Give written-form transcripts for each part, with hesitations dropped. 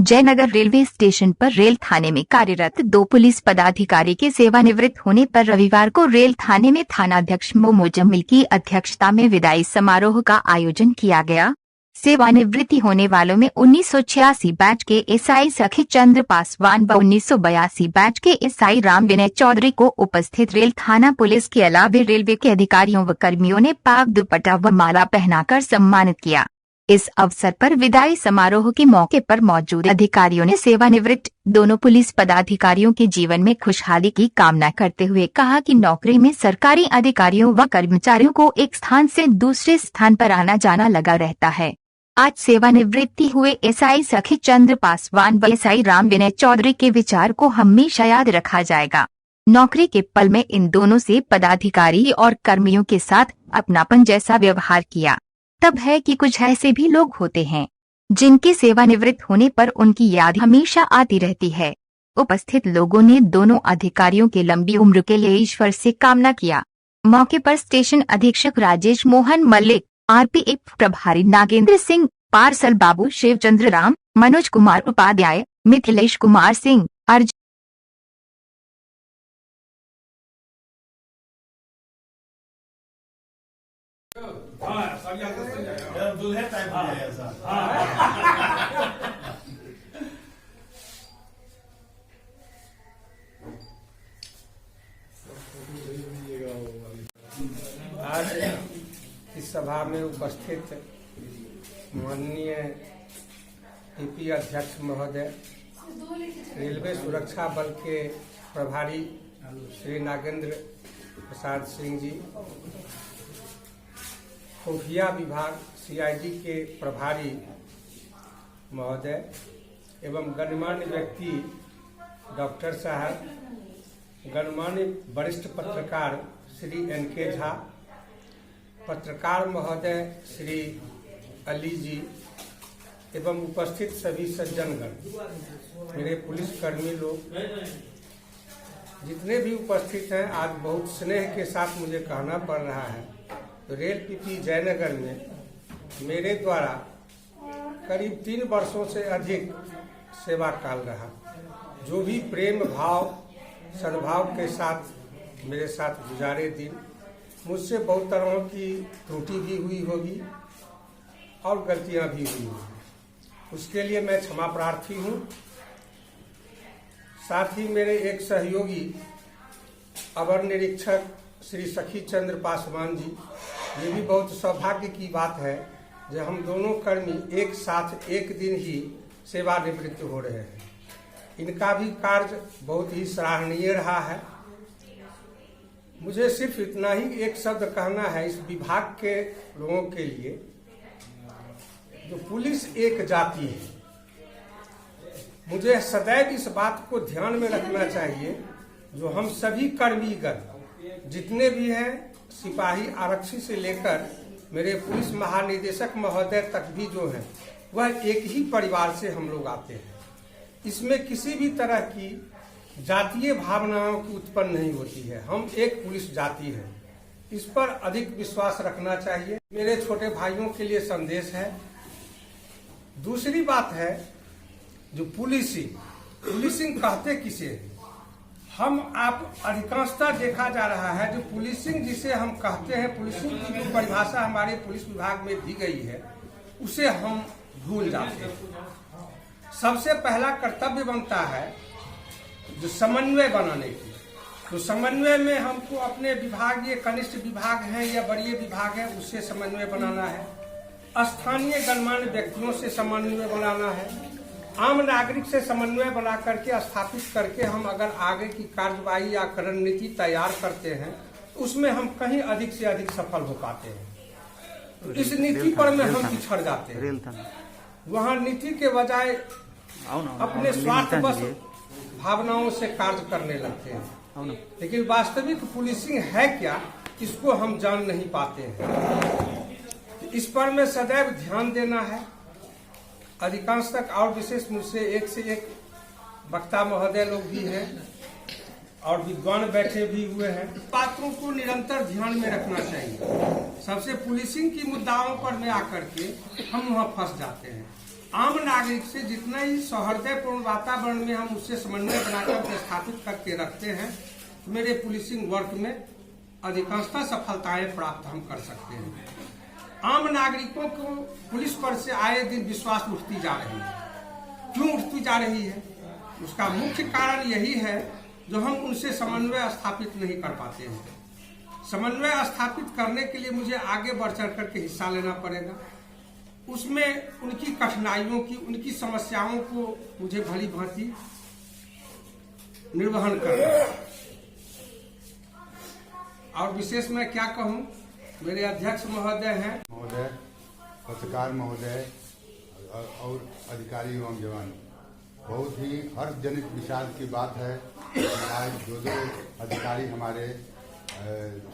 Jaynagar railway station पर rail थाने में कार्यरत 2 पुलिस पदाधिकारी के सेवानिवृत्त होने पर रविवार को रेल थाने में थानाध्यक्ष मोजम्मिल की अध्यक्षता में विदाई समारोह का आयोजन किया गया। सेवानिवृत्ति होने वालों में 1986 बैच के एसआई सखी चंद्र पासवान व 1982 बैच के एसआई राम विनय चौधरी को उपस्थित रेल थाना पुलिस के अलावा रेलवे के अधिकारियों व कर्मियों ने पाग दुपट्टा व माला पहनाकर सम्मानित किया। इस अवसर पर विदाई समारोह के मौके पर मौजूद अधिकारियों ने सेवानिवृत्त दोनों पुलिस पदाधिकारियों के जीवन में खुशहाली की कामना करते हुए कहा कि नौकरी में सरकारी अधिकारियों व कर्मचारियों को एक स्थान से दूसरे स्थान पर आना जाना लगा रहता है। आज सेवानिवृत्ति हुए एसआई सखी चंद्र पासवान व एसआई राम विनय चौधरी के विचार को हमेशा याद रखा जाएगा। नौकरी के पल में इन दोनों से पदाधिकारी और कर्मियों के साथ अपनापन जैसा व्यवहार किया। तब है कि कुछ ऐसे भी लोग होते हैं जिनके सेवानिवृत्त होने पर उनकी याद हमेशा आती रहती है। उपस्थित लोगों ने दोनों अधिकारियों के लंबी उम्र के लिए ईश्वर से कामना किया। मौके पर स्टेशन अधीक्षक राजेश मोहन मल्लिक, आरपीएफ प्रभारी नागेंद्र सिंह, पार्सल बाबू शिवचंद्र राम, मनोज कुमार उपाध्याय, मिथिलेश कुमार सिंह, अर्ज आज इस सभा में उपस्थित माननीय टीपी अध्यक्ष महोदय, रेलवे सुरक्षा बल के प्रभारी श्री नागेंद्र प्रसाद सिंह जी, खुफिया विभाग सीआईडी के प्रभारी महोदय एवं गणमान्य व्यक्ति डॉक्टर साहब, गणमान्य वरिष्ठ पत्रकार श्री एनके झा, पत्रकार महोदय श्री अली जी एवं उपस्थित सभी सज्जनगण, मेरे पुलिसकर्मी लोग जितने भी उपस्थित हैं, आज बहुत स्नेह के साथ मुझे कहना पड़ रहा है तो रेल पीपी जयनगर में मेरे द्वारा करीब 3 वर्षों से अधिक सेवा काल रहा। जो भी प्रेम भाव सद्भाव के साथ मेरे साथ गुजारे दिन, मुझसे बहुत तरह की त्रुटि भी हुई होगी और गलतियां भी हुई होगी, उसके लिए मैं क्षमा प्रार्थी हूं। साथ ही मेरे एक सहयोगी अवर निरीक्षक श्री सखी चंद्र पासवान जी, ये भी बहुत सौभाग्य की बात है जब हम दोनों कर्मी एक साथ एक दिन ही सेवानिवृत्त हो रहे हैं। इनका भी कार्य बहुत ही सराहनीय रहा है। मुझे सिर्फ इतना ही एक शब्द कहना है इस विभाग के लोगों के लिए, जो पुलिस एक जाति है, मुझे सदैव इस बात को ध्यान में रखना चाहिए। जो हम सभी कर्मीगण जितने भी हैं, सिपाही आरक्षी से लेकर मेरे पुलिस महानिदेशक महोदय तक भी जो है, वह एक ही परिवार से हम लोग आते हैं। इसमें किसी भी तरह की जातीय भावनाओं की उत्पन्न नहीं होती है। हम एक पुलिस जाति है, इस पर अधिक विश्वास रखना चाहिए। मेरे छोटे भाइयों के लिए संदेश है। दूसरी बात है, जो पुलिसिंग कहते किसे है? हम आप अधिकांशतः देखा जा रहा है, जो पुलिसिंग जिसे हम कहते हैं, पुलिसिंग की जो परिभाषा हमारे पुलिस विभाग में दी गई है, उसे हम भूल जाते हैं। सबसे पहला कर्तव्य बनता है जो समन्वय बनाने की। तो समन्वय में हमको अपने विभाग, ये कनिष्ठ विभाग है या वरीय विभाग है, उससे समन्वय बनाना है। स्थानीय गणमान्य व्यक्तियों से समन्वय बनाना है। आम नागरिक से समन्वय बना करके स्थापित करके हम अगर आगे की कार्यवाही या रणनीति तैयार करते हैं, तो उसमें हम कहीं अधिक से अधिक सफल हो पाते हैं। तो इस नीति पर में हम पिछड़ जाते हैं। वहाँ नीति के बजाय अपने स्वार्थ बस भावनाओं से कार्य करने लगते हैं। लेकिन वास्तविक पुलिसिंग है क्या, इसको हम जान नहीं पाते हैं। इस पर में सदैव ध्यान देना है। अधिकांश तक और विशेष मुझसे एक से एक वक्ता महोदय लोग भी हैं और विद्वान बैठे भी हुए हैं। बातों को निरंतर ध्यान में रखना चाहिए। सबसे पुलिसिंग की मुद्दाओं पर में आकर के हम वहाँ फंस जाते हैं। आम नागरिक से जितना ही सौहार्दपूर्ण वातावरण में हम उससे समन्वय बनाकर स्थापित करके रखते हैं, तो मेरे पुलिसिंग वर्क में अधिकांशतः सफलताएं प्राप्त हम कर सकते हैं। आम नागरिकों को पुलिस पर से आए दिन विश्वास उठती जा रही है। क्यों उठती जा रही है? उसका मुख्य कारण यही है जो हम उनसे समन्वय स्थापित नहीं कर पाते हैं। समन्वय स्थापित करने के लिए मुझे आगे बढ़ चढ़ करके हिस्सा लेना पड़ेगा। उसमें उनकी कठिनाइयों की, उनकी समस्याओं को मुझे भली भांति निर्वहन करना। और विशेष मैं क्या कहूं, मेरे अध्यक्ष महोदय हैं, पत्रकार महोदय और अधिकारी एवं जवान, बहुत ही हर्षजनित विषाद की बात है। आज दो अधिकारी हमारे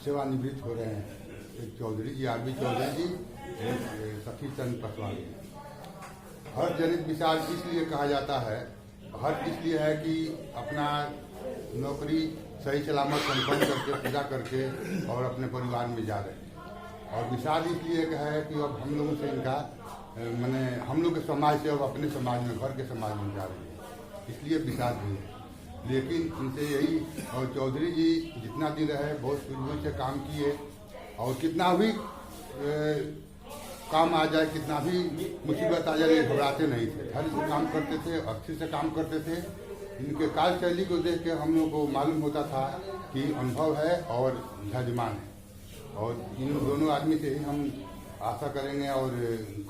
सेवानिवृत्त हो रहे हैं। एक चौधरी जी, आरबी चौधरी जी, एक सखी चंद पसवान जी। हर्षजनित विषाद इसलिए कहा जाता है, हर्ष इसलिए है कि अपना नौकरी सही सलामत संपन्न करके, पूरा करके और अपने परिवार में जा रहे हैं। और विषाद इसलिए है कि अब हम लोगों से इनका मैंने हम लोग के समाज से अब अपने समाज में, घर के समाज में जा रही है, इसलिए विषाद भी है। लेकिन इनसे यही, और चौधरी जी जितना दिन रहे बहुत सूझबूझ से काम किए, और कितना भी काम आ जाए, कितना भी मुसीबत आ जाए, घबराते नहीं थे। हर काम करते थे, अच्छे से काम करते थे। इनके कार्यशैली को देख के हम लोग को मालूम होता था कि अनुभव है और जजमान है। और इन दोनों आदमी से ही हम आशा करेंगे और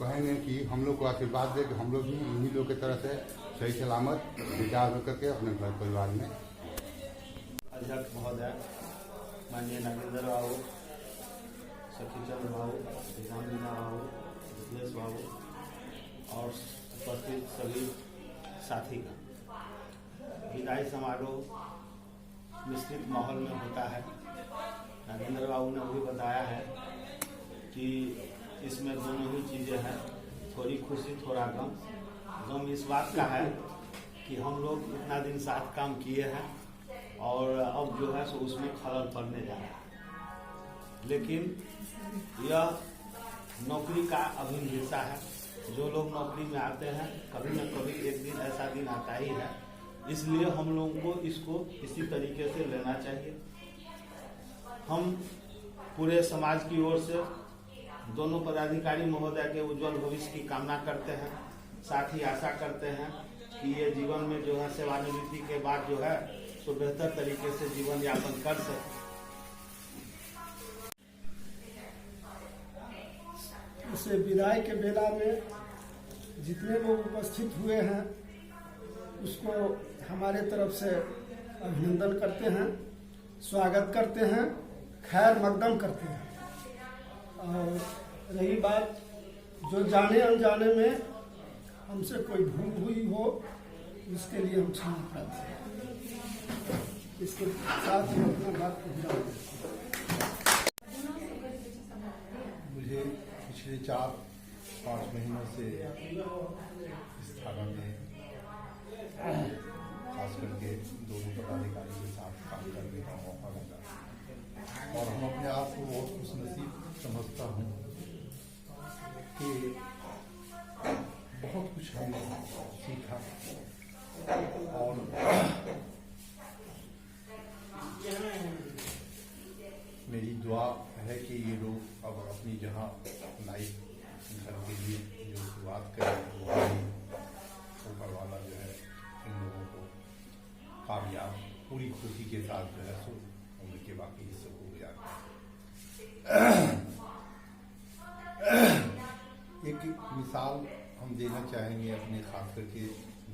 कहेंगे कि हम लोग को आशीर्वाद दे कि हम लोग भी इन्हीं लोग की तरह से सही सलामत विचार होकर के अपने घर परिवार में। अध्यक्ष महोदय, माननीय नागेंद्र बाबू, सखीचंद बाबू, मीना बाबू, विजलेश बाबू और उपस्थित सभी साथीगण, विदाई समारोह मिश्रित माहौल में होता है। नागेंद्र बाबू ने भी बताया है कि इसमें दोनों ही चीज़ें हैं, थोड़ी खुशी थोड़ा गम। गम इस बात का है कि हम लोग इतना दिन साथ काम किए हैं और अब जो है सो उसमें खलल पड़ने जा रहा है। लेकिन यह नौकरी का अभिन्न हिस्सा है। जो लोग नौकरी में आते हैं, कभी न कभी एक दिन ऐसा दिन आता ही है, इसलिए हम लोगों को इसको इसी तरीके से लेना चाहिए। हम पूरे समाज की ओर से दोनों पदाधिकारी महोदय के उज्जवल भविष्य की कामना करते हैं। साथ ही आशा करते हैं कि ये जीवन में जो है सेवानिवृत्ति के बाद जो है तो बेहतर तरीके से जीवन यापन कर सके। इसे विदाई के बेला में जितने लोग उपस्थित हुए हैं उसको हमारे तरफ से अभिनंदन करते हैं, स्वागत करते हैं, खैर मकदम करते हैं। और रही बात जो जाने अनजाने में हमसे कोई भूल हुई हो, इसके लिए हम क्षमा प्रार्थी हैं। इसके साथ ही अपना बात को विराम देते हैं। मुझे पिछले 4-5 महीनों से इस थाना में खास करके दोनों पदाधिकारियों के साथ काम करने का मौका मिला और हम अपने आप को बहुत खुशनसीब समझता हूँ कि बहुत कुछ हमने सीखा। और मेरी दुआ है कि ये लोग अब अपनी जहाँ लाइफ घर के लिए जो शुरुआत करें वो ऊपर वाला जो है इन लोगों को कामयाब पूरी खुशी के साथ जो है सो उम्र के बाकी हिस्से को गुजारना। एक मिसाल हम देना चाहेंगे अपने खास करके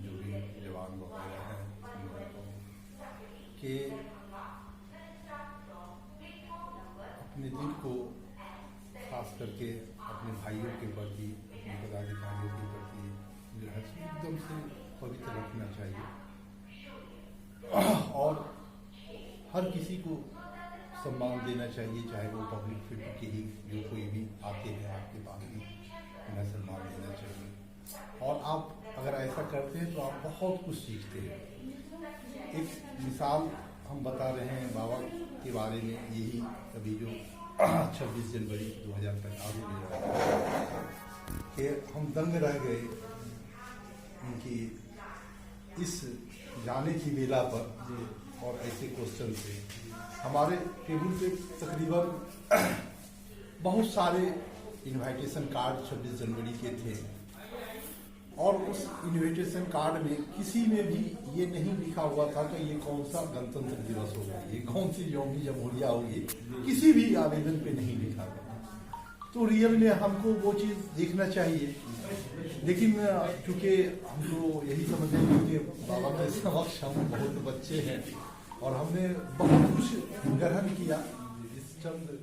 जो भी जवान वगैरह हैं उन लोगों को कि अपने दिल को खास करके अपने भाइयों के प्रति, अपने पदाधिकारियों के प्रति जो है एकदम से पवित्र रखना चाहिए और हर किसी को सम्मान देना चाहिए, चाहे वो पब्लिक फील्ड के ही जो कोई भी आते हैं आपके पास भी उन्हें सम्मान देना चाहिए। और आप अगर ऐसा करते हैं तो आप बहुत कुछ सीखते हैं। एक मिसाल हम बता रहे हैं बाबा के बारे में, यही अभी जो 26 जनवरी 2015 में कि हम दंग रह गए उनकी इस जाने की बेला पर और ऐसे क्वेश्चन से हमारे टेबल पे तकरीबन बहुत सारे इनविटेशन कार्ड 26 जनवरी के थे और उस इनविटेशन कार्ड में किसी में भी ये नहीं लिखा हुआ था कि ये कौन सा गणतंत्र दिवस होगा, ये कौन सी यौमी जमहूरिया होगी, किसी भी आवेदन पे नहीं लिखा हुआ। तो रियल में हमको वो चीज़ देखना चाहिए, लेकिन चूँकि हम तो यही समझते हैं कि बाबा के समक्ष हम बहुत बच्चे हैं और हमने बहुत कुछ ग्रहण किया इस चंद